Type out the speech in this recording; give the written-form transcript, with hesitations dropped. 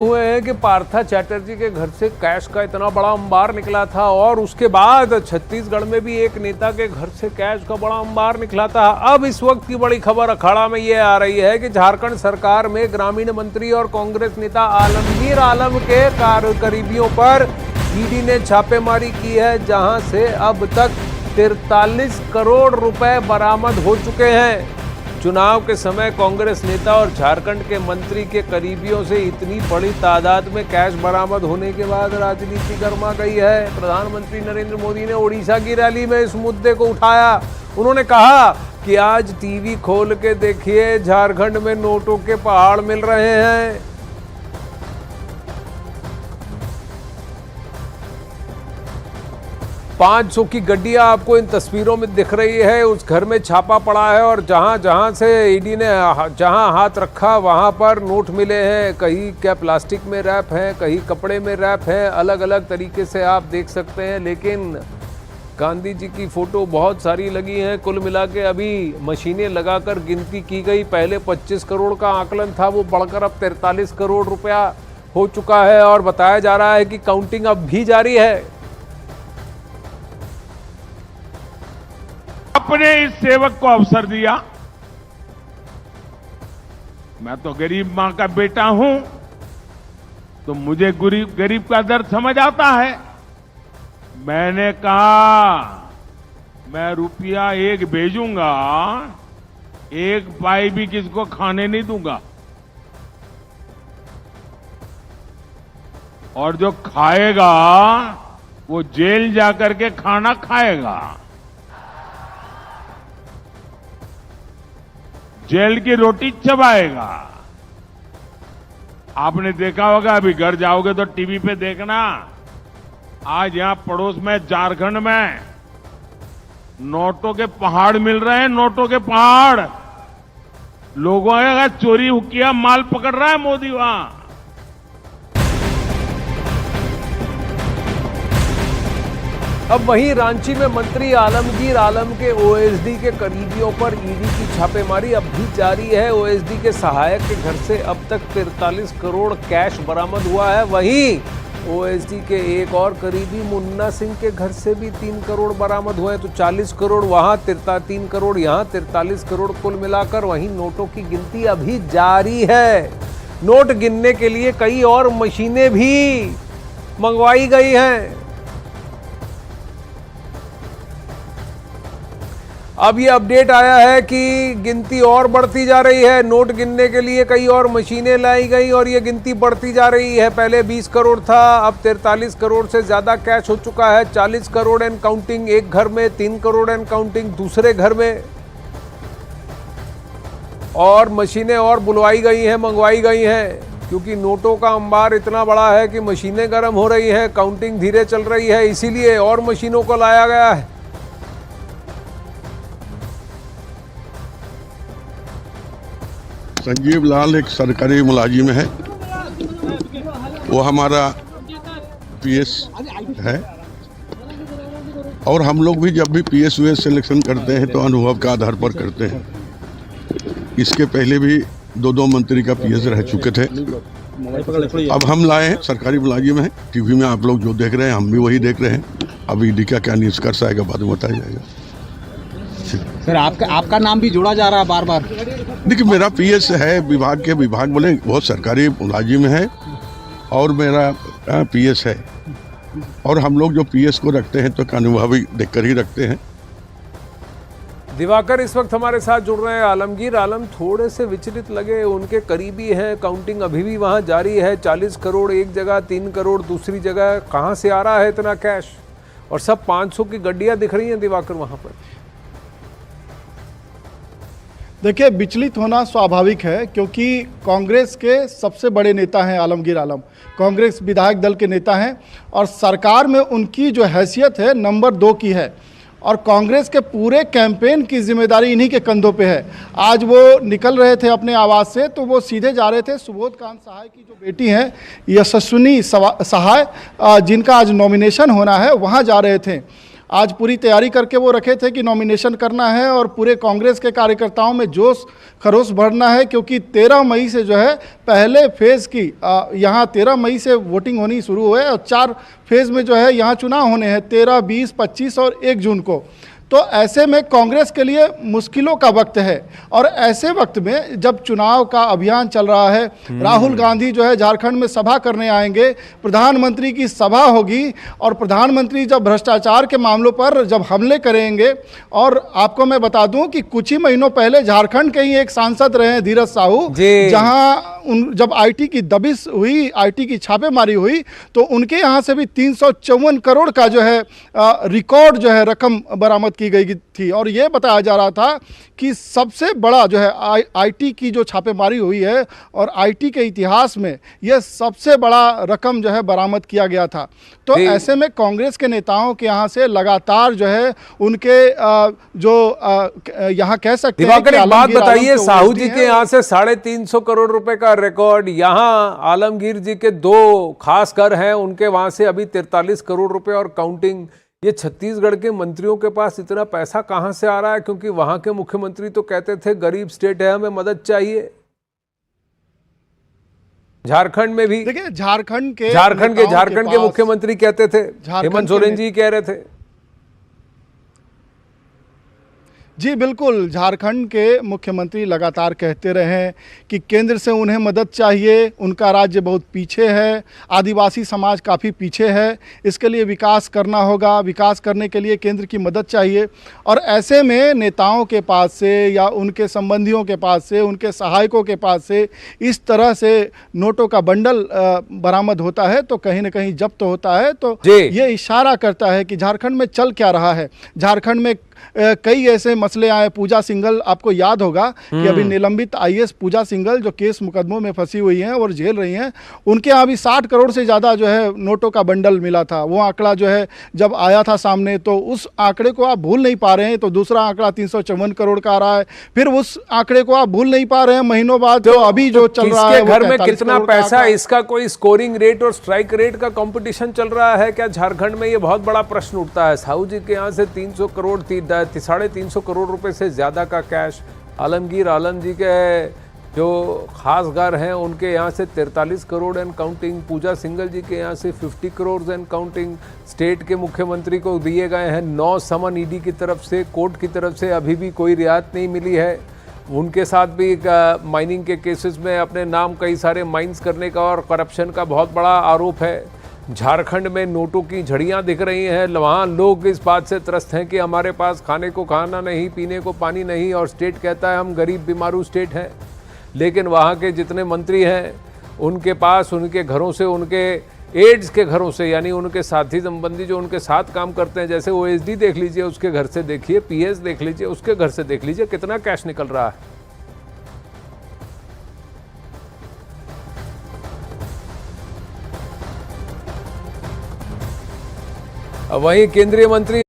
हुए हैं कि पार्था चैटर्जी के घर से कैश का इतना बड़ा अंबार निकला था और उसके बाद छत्तीसगढ़ में भी एक नेता के घर से कैश का बड़ा अंबार निकला था। अब इस वक्त की बड़ी खबर अखाड़ा में ये आ रही है कि झारखंड सरकार में ग्रामीण मंत्री और कांग्रेस नेता आलमगीर आलम के करीबियों पर ईडी ने छापेमारी की है, जहां से अब तक 43 करोड़ रुपए बरामद हो चुके हैं। चुनाव के समय कांग्रेस नेता और झारखंड के मंत्री के करीबियों से इतनी बड़ी तादाद में कैश बरामद होने के बाद राजनीति गर्मा गई है। प्रधानमंत्री नरेंद्र मोदी ने ओडिशा की रैली में इस मुद्दे को उठाया। उन्होंने कहा कि आज टीवी खोल के देखिए, झारखंड में नोटों के पहाड़ मिल रहे हैं। पांच सौ की गड्डियां आपको इन तस्वीरों में दिख रही है। उस घर में छापा पड़ा है और जहां से ईडी ने जहां हाथ रखा वहां पर नोट मिले हैं। कहीं क्या प्लास्टिक में रैप हैं, कहीं कपड़े में रैप हैं, अलग अलग तरीके से आप देख सकते हैं। लेकिन गांधी जी की फोटो बहुत सारी लगी हैं। कुल मिला के अभी मशीनें लगाकर गिनती की गई। पहले 25 करोड़ का आकलन था, वो बढ़कर अब 43 करोड़ रुपया हो चुका है और बताया जा रहा है कि काउंटिंग अब भी जारी है। अपने इस सेवक को अवसर दिया। मैं तो गरीब मां का बेटा हूं, तो मुझे गरीब का दर्द समझ आता है। मैंने कहा मैं रुपया एक भेजूंगा, एक पाई भी किसको खाने नहीं दूंगा, और जो खाएगा वो जेल जाकर के खाना खाएगा, जेल की रोटी चबाएगा। आपने देखा होगा, अभी घर जाओगे तो टीवी पे देखना, आज यहां पड़ोस में झारखंड में नोटों के पहाड़ मिल रहे हैं। नोटों के पहाड़, लोगों का चोरी किया माल पकड़ रहा है मोदी वहां। अब वहीं रांची में मंत्री आलमगीर आलम के ओएसडी के करीबियों पर ईडी की छापेमारी अब भी जारी है। ओएसडी के सहायक के घर से अब तक 43 करोड़ कैश बरामद हुआ है। वहीं ओएसडी के एक और करीबी मुन्ना सिंह के घर से भी 3 करोड़ बरामद हुए हैं। तो 40 करोड़ वहां, 3 करोड़ यहां, 43 करोड़ कुल मिलाकर। वहीं नोटों की गिनती अभी जारी है। नोट गिनने के लिए कई और मशीनें भी मंगवाई गई हैं। अब ये अपडेट आया है कि गिनती और बढ़ती जा रही है। नोट गिनने के लिए कई और मशीनें लाई गई और ये गिनती बढ़ती जा रही है। पहले 20 करोड़ था, अब 43 करोड़ से ज्यादा कैश हो चुका है। 40 करोड़ एंड काउंटिंग एक घर में, 3 करोड़ एंड काउंटिंग दूसरे घर में, और मशीनें और बुलवाई गई हैं, मंगवाई गई हैं, क्योंकि नोटों का अंबार इतना बड़ा है कि मशीनें गर्म हो रही हैं, काउंटिंग धीरे चल रही है, इसीलिए और मशीनों को लाया गया है। संजीव लाल एक सरकारी मुलाजिम है, वो हमारा पीएस है, और हम लोग भी जब भी पीएस वीएस सिलेक्शन करते हैं तो अनुभव के आधार पर करते हैं। इसके पहले भी दो मंत्री का पीएस रह चुके थे। अब हम लाए हैं, सरकारी मुलाजिम है। टीवी में आप लोग जो देख रहे हैं हम भी वही देख रहे हैं। अब ईडी का क्या निष्कर्ष आएगा बाद में बताया जाएगा। सर आपका नाम भी जोड़ा जा रहा है बार बार। देखिए, मेरा पीएस है, विभाग बोले बहुत सरकारी मुलाजिम है और मेरा पीएस है, और हम लोग जो पीएस को रखते हैं तो अनुभवी देखकर ही रखते हैं। दिवाकर इस वक्त हमारे साथ जुड़ रहे हैं। आलमगीर आलम थोड़े से विचलित लगे, उनके करीबी हैं, काउंटिंग अभी भी वहां जारी है। 40 करोड़ एक जगह, 3 करोड़ दूसरी जगह, कहां से आ रहा है इतना कैश? और सब 500 की गड्डियां दिख रही हैं दिवाकर वहां पर। देखिए, विचलित होना स्वाभाविक है, क्योंकि कांग्रेस के सबसे बड़े नेता हैं आलमगीर आलम। कांग्रेस विधायक दल के नेता हैं और सरकार में उनकी जो हैसियत है नंबर 2 की है, और कांग्रेस के पूरे कैंपेन की जिम्मेदारी इन्हीं के कंधों पे है। आज वो निकल रहे थे अपने आवास से, तो वो सीधे जा रहे थे सुबोध कांत सहाय की जो बेटी हैं यशस्विनी सहाय, जिनका आज नॉमिनेशन होना है, वहाँ जा रहे थे। आज पूरी तैयारी करके वो रखे थे कि नॉमिनेशन करना है और पूरे कांग्रेस के कार्यकर्ताओं में जोश खरोश भरना है, क्योंकि 13 मई से जो है पहले फेज़ की यहाँ 13 मई से वोटिंग होनी शुरू हुई है और 4 फेज़ में जो है यहाँ चुनाव होने हैं 13, 20, 25 और 1 जून को। तो ऐसे में कांग्रेस के लिए मुश्किलों का वक्त है और ऐसे वक्त में जब चुनाव का अभियान चल रहा है, राहुल गांधी जो है झारखंड में सभा करने आएंगे, प्रधानमंत्री की सभा होगी और प्रधानमंत्री जब भ्रष्टाचार के मामलों पर जब हमले करेंगे। और आपको मैं बता दूं कि कुछ ही महीनों पहले झारखंड के ही एक सांसद रहे हैं धीरज साहू, जहां जब आईटी की दबिश हुई, आईटी की छापेमारी हुई, तो उनके यहाँ से भी 354 करोड़ का जो है रिकॉर्ड जो है रकम बरामद की गई थी। और ये बताया जा रहा था कि सबसे बड़ा जो है आईटी की जो छापेमारी हुई है और आईटी के इतिहास में यह सबसे बड़ा रकम जो है बरामद किया गया था। तो ऐसे में कांग्रेस के नेताओं के यहाँ से लगातार जो है उनके यहाँ कह सकते हैं कि एक बात बताइए, साहू जी के यहाँ से 350 करोड़ रुपए का रिकॉर्ड, यहाँ आलमगीर जी के 2 खास घर हैं, उनके वहां से अभी 43 करोड़ रुपए और काउंटिंग। ये छत्तीसगढ़ के मंत्रियों के पास इतना पैसा कहां से आ रहा है? क्योंकि वहां के मुख्यमंत्री तो कहते थे गरीब स्टेट है, हमें मदद चाहिए। झारखंड में भी देखिए, झारखंड के मुख्यमंत्री कहते थे, हेमंत सोरेन जी कह रहे थे। जी बिल्कुल, झारखंड के मुख्यमंत्री लगातार कहते रहे हैं कि केंद्र से उन्हें मदद चाहिए, उनका राज्य बहुत पीछे है, आदिवासी समाज काफ़ी पीछे है, इसके लिए विकास करना होगा, विकास करने के लिए केंद्र की मदद चाहिए। और ऐसे में नेताओं के पास से या उनके संबंधियों के पास से, उनके सहायकों के पास से इस तरह से नोटों का बंडल बरामद होता है तो कहीं ना कहीं जब्त होता है। तो ये इशारा करता है कि झारखंड में चल क्या रहा है। झारखंड में कई ऐसे मसले आए। पूजा सिंघल, आपको याद होगा कि अभी निलंबित आईएएस पूजा सिंघल जो केस मुकदमों में फंसी हुई हैं और झेल रही हैं, उनके यहाँ भी 60 करोड़ से ज़्यादा जो है नोटों का बंडल मिला था। वो आंकड़ा जो है जब आया था सामने तो उस आंकड़े को आप भूल नहीं पा रहे हैं। तो दूसरा आंकड़ा 354 करोड़ का आ रहा है, फिर उस आंकड़े को आप भूल नहीं पा रहे हैं महीनों बाद। तो अभी जो चल रहा है घर में कितना पैसा, इसका कोई स्कोरिंग रेट और स्ट्राइक रेट का कॉम्पिटिशन चल रहा है क्या झारखंड में? ये बहुत बड़ा प्रश्न उठता है। साहू जी के यहाँ से 300 करोड़ 350 करोड़ रुपए से ज्यादा का कैश। आलमगीर आलम जी के जो खास घर हैं उनके यहाँ से 43 करोड़ एंड काउंटिंग। पूजा सिंघल जी के यहाँ से 50 करोड़ एंड काउंटिंग। स्टेट के मुख्यमंत्री को दिए गए हैं 9 समन ईडी की तरफ से, कोर्ट की तरफ से अभी भी कोई रियायत नहीं मिली है। उनके साथ भी माइनिंग के केसेस में अपने नाम कई सारे माइंस करने का और करप्शन का बहुत बड़ा आरोप है। झारखंड में नोटों की झड़ियां दिख रही हैं। वहाँ लोग इस बात से त्रस्त हैं कि हमारे पास खाने को खाना नहीं, पीने को पानी नहीं, और स्टेट कहता है हम गरीब बीमारू स्टेट हैं। लेकिन वहाँ के जितने मंत्री हैं उनके पास उनके घरों से, उनके एड्स के घरों से, यानी उनके साथी संबंधी जो उनके साथ काम करते हैं, जैसे ओएसडी देख लीजिए उसके घर से देखिए, पीएस देख लीजिए उसके घर से देख लीजिए कितना कैश निकल रहा है। वहीं केंद्रीय मंत्री